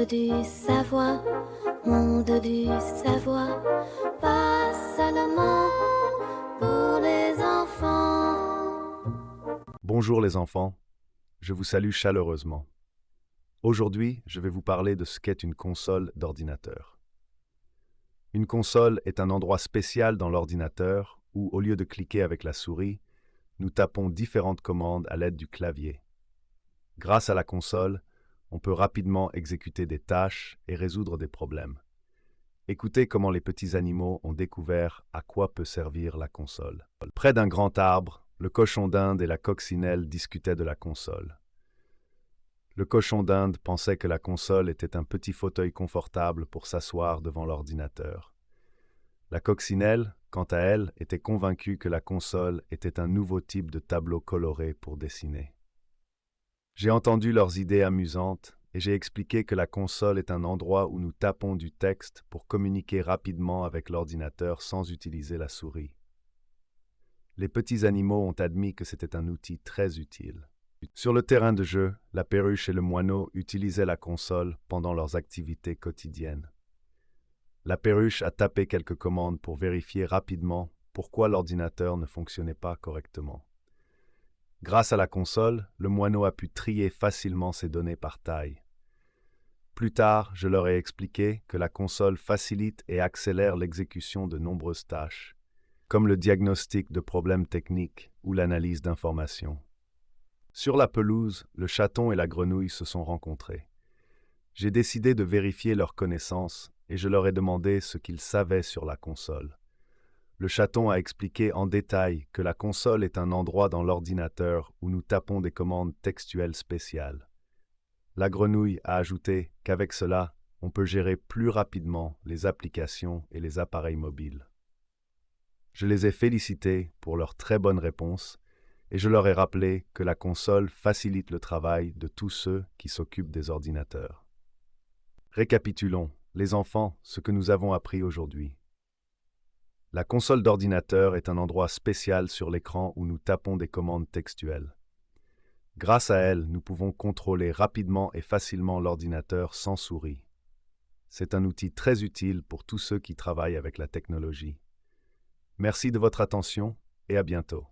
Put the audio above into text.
du savoir, monde du savoir, pas seulement pour les enfants. Bonjour les enfants, je vous salue chaleureusement. Aujourd'hui, je vais vous parler de ce qu'est une console d'ordinateur. Une console est un endroit spécial dans l'ordinateur où, au lieu de cliquer avec la souris, nous tapons différentes commandes à l'aide du clavier. Grâce à la console, on peut rapidement exécuter des tâches et résoudre des problèmes. Écoutez comment les petits animaux ont découvert à quoi peut servir la console. Près d'un grand arbre, le cochon d'Inde et la coccinelle discutaient de la console. Le cochon d'Inde pensait que la console était un petit fauteuil confortable pour s'asseoir devant l'ordinateur. La coccinelle, quant à elle, était convaincue que la console était un nouveau type de tableau coloré pour dessiner. J'ai entendu leurs idées amusantes et j'ai expliqué que la console est un endroit où nous tapons du texte pour communiquer rapidement avec l'ordinateur sans utiliser la souris. Les petits animaux ont admis que c'était un outil très utile. Sur le terrain de jeu, la perruche et le moineau utilisaient la console pendant leurs activités quotidiennes. La perruche a tapé quelques commandes pour vérifier rapidement pourquoi l'ordinateur ne fonctionnait pas correctement. Grâce à la console, le moineau a pu trier facilement ses données par taille. Plus tard, je leur ai expliqué que la console facilite et accélère l'exécution de nombreuses tâches, comme le diagnostic de problèmes techniques ou l'analyse d'informations. Sur la pelouse, le chaton et la grenouille se sont rencontrés. J'ai décidé de vérifier leurs connaissances et je leur ai demandé ce qu'ils savaient sur la console. Le chaton a expliqué en détail que la console est un endroit dans l'ordinateur où nous tapons des commandes textuelles spéciales. La grenouille a ajouté qu'avec cela, on peut gérer plus rapidement les applications et les appareils mobiles. Je les ai félicités pour leurs très bonnes réponses et je leur ai rappelé que la console facilite le travail de tous ceux qui s'occupent des ordinateurs. Récapitulons, les enfants, ce que nous avons appris aujourd'hui. La console d'ordinateur est un endroit spécial sur l'écran où nous tapons des commandes textuelles. Grâce à elle, nous pouvons contrôler rapidement et facilement l'ordinateur sans souris. C'est un outil très utile pour tous ceux qui travaillent avec la technologie. Merci de votre attention et à bientôt.